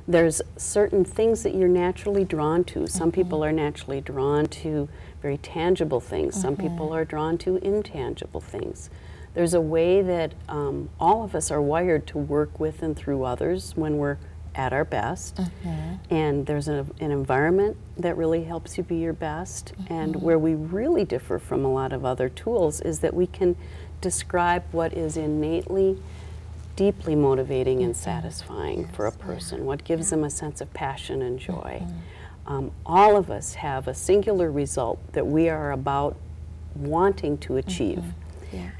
There's certain things that you're naturally drawn to. Some people are naturally drawn to very tangible things. Some people are drawn to intangible things. There's a way that all of us are wired to work with and through others when we're at our best. And there's an environment that really helps you be your best. And where we really differ from a lot of other tools is that we can describe what is innately deeply motivating and satisfying for a person, what gives them a sense of passion and joy. All of us have a singular result that we are about wanting to achieve.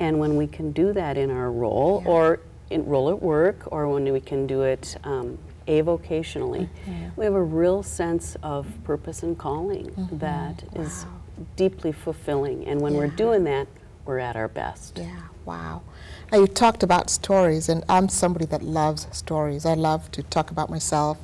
And when we can do that in our role, or in role at work, or when we can do it avocationally, we have a real sense of purpose and calling that is deeply fulfilling. And when we're doing that, we're at our best. Wow. Now you talked about stories, and I'm somebody that loves stories. I love to talk about myself.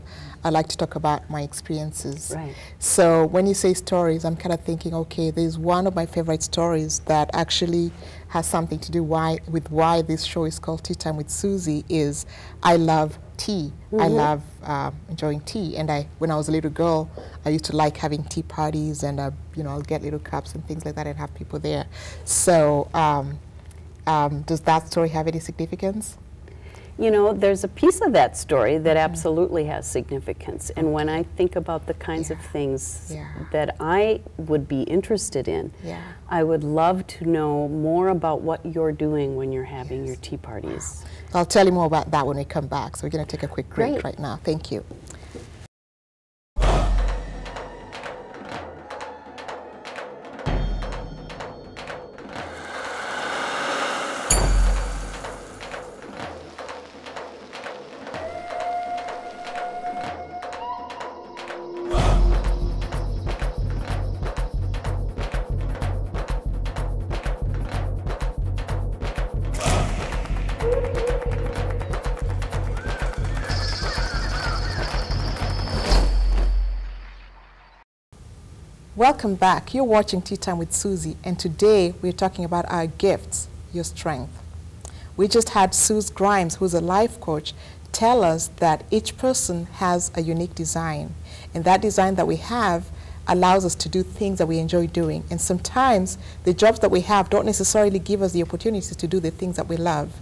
I like to talk about my experiences. So when you say stories, I'm kind of thinking, okay, there's one of my favorite stories that actually has something to do with why this show is called Tea Time with Susie is I love tea. I love enjoying tea. And when I was a little girl, I used to like having tea parties, and you know, I'll get little cups and things like that and have people there. So does that story have any significance? You know, there's a piece of that story that absolutely has significance. And when I think about the kinds of things that I would be interested in, I would love to know more about what you're doing when you're having your tea parties. I'll tell you more about that when we come back. So we're going to take a quick break right now. Thank you. Welcome back. You're watching Tea Time with Susie, and today we're talking about our gifts, your strength. We just had Suze Grimes, who's a life coach, tell us that each person has a unique design, and that design that we have allows us to do things that we enjoy doing. And sometimes the jobs that we have don't necessarily give us the opportunities to do the things that we love.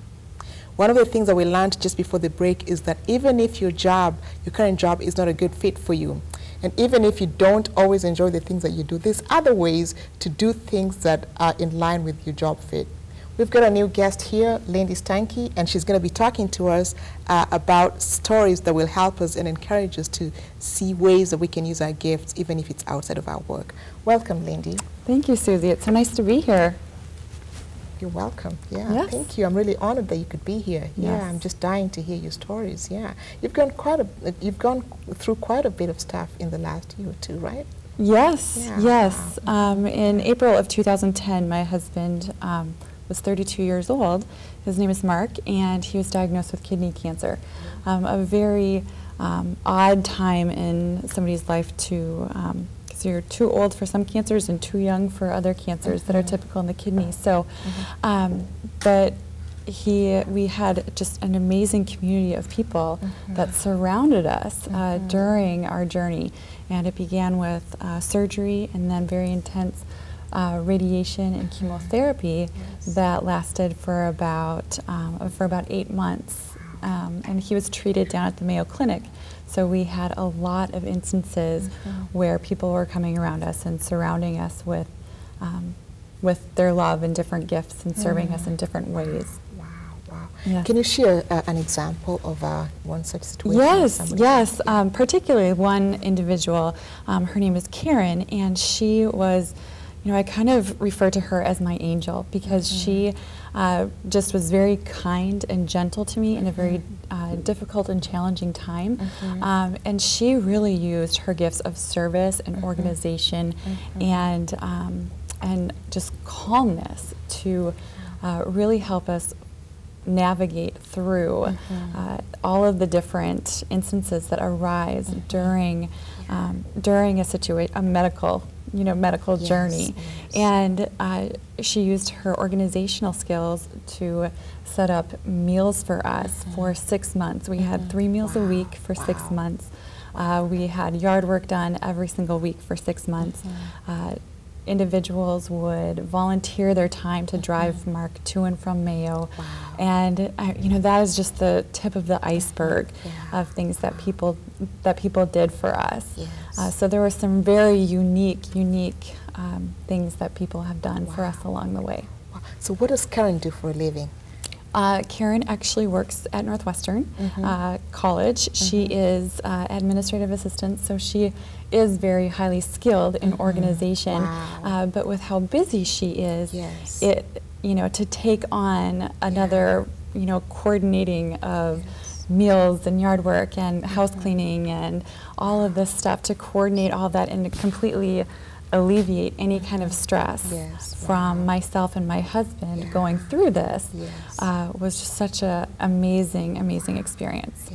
One of the things that we learned just before the break is that even if your current job is not a good fit for you, and even if you don't always enjoy the things that you do, there's other ways to do things that are in line with your job fit. We've got a new guest here, Lindy Stanky, and she's going to be talking to us about stories that will help us and encourage us to see ways that we can use our gifts, even if it's outside of our work. Welcome, Lindy. Thank you, Susie. It's so nice to be here. You're welcome. Thank you. I'm really honored that you could be here. I'm just dying to hear your stories. You've gone through quite a bit of stuff in the last year or two, right? Yes. In April of 2010, my husband was 32 years old. His name is Mark, and he was diagnosed with kidney cancer. A very odd time in somebody's life to so you're too old for some cancers and too young for other cancers that are typical in the kidney. So, but we had just an amazing community of people that surrounded us during our journey. And it began with surgery and then very intense radiation and chemotherapy that lasted for about 8 months. And he was treated down at the Mayo Clinic. So we had a lot of instances where people were coming around us and surrounding us with their love and different gifts and serving us in different ways. Wow. Yes. Can you share an example of one such situation? Yes. Particularly one individual, her name is Karen, and she was, I kind of refer to her as my angel because she just was very kind and gentle to me in a very difficult and challenging time. And she really used her gifts of service and organization and just calmness to really help us navigate through all of the different instances that arise during a medical journey. And she used her organizational skills to set up meals for us for 6 months. We had 3 meals a week for 6 months. We had yard work done every single week for 6 months. Individuals would volunteer their time to drive Mark to and from Mayo. And that is just the tip of the iceberg of things that people did for us. So there were some very unique things that people have done for us along the way. So what does Karen do for a living? Karen actually works at Northwestern College. She is administrative assistant, so she is very highly skilled in organization. But with how busy she is, to take on another, coordinating of meals and yard work and house cleaning and all of this stuff, to coordinate all that and to completely alleviate any kind of stress from myself and my husband going through this was just such an amazing experience.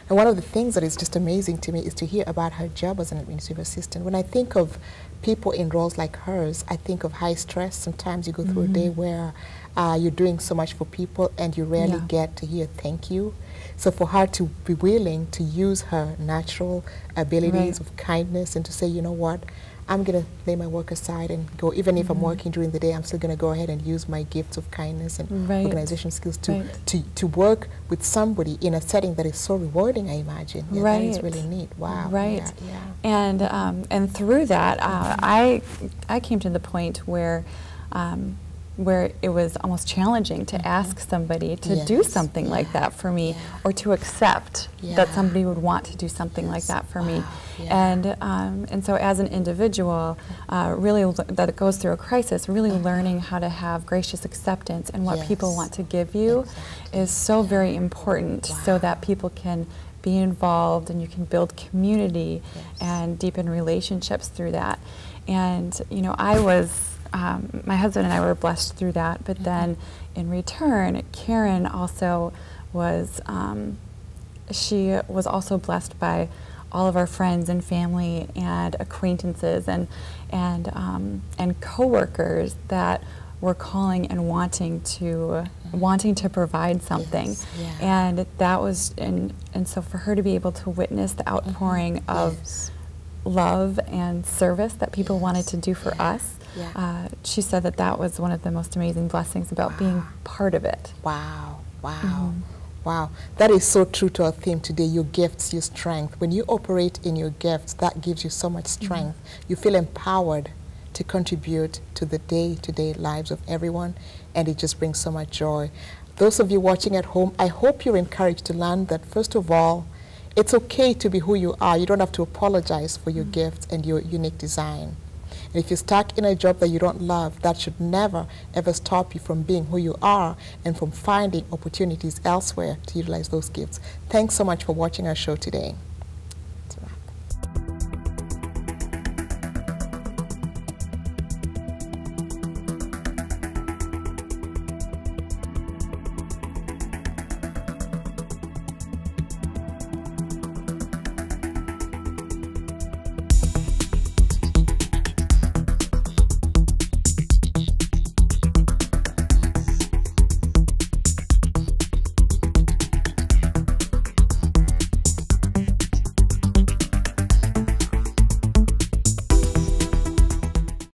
And one of the things that is just amazing to me is to hear about her job as an administrative assistant. When I think of people in roles like hers, I think of high stress. Sometimes you go through a day where you're doing so much for people and you rarely get to hear thank you. So for her to be willing to use her natural abilities of kindness and to say, you know what, I'm going to lay my work aside and go, even if I'm working during the day, I'm still going to go ahead and use my gifts of kindness and organization skills to work with somebody in a setting that is so rewarding, I imagine. That is really neat. Wow. And through that, I came to the point where it was almost challenging to ask somebody to do something like that for me, or to accept that somebody would want to do something like that for me. And so as an individual, really that goes through a crisis, really learning how to have gracious acceptance and what people want to give you is so very important, so that people can be involved and you can build community and deepen relationships through that. And I was my husband and I were blessed through that, but then in return, Karen also was, she was also blessed by all of our friends and family and acquaintances and coworkers that were calling and wanting to provide something. And that was, and so for her to be able to witness the outpouring of love and service that people wanted to do for us, she said that was one of the most amazing blessings about being part of it. Wow. That is so true to our theme today, your gifts, your strength. When you operate in your gifts, that gives you so much strength. You feel empowered to contribute to the day-to-day lives of everyone, and it just brings so much joy. Those of you watching at home, I hope you're encouraged to learn that, first of all, it's okay to be who you are. You don't have to apologize for your gifts and your unique design. And if you're stuck in a job that you don't love, that should never, ever stop you from being who you are and from finding opportunities elsewhere to utilize those gifts. Thanks so much for watching our show today.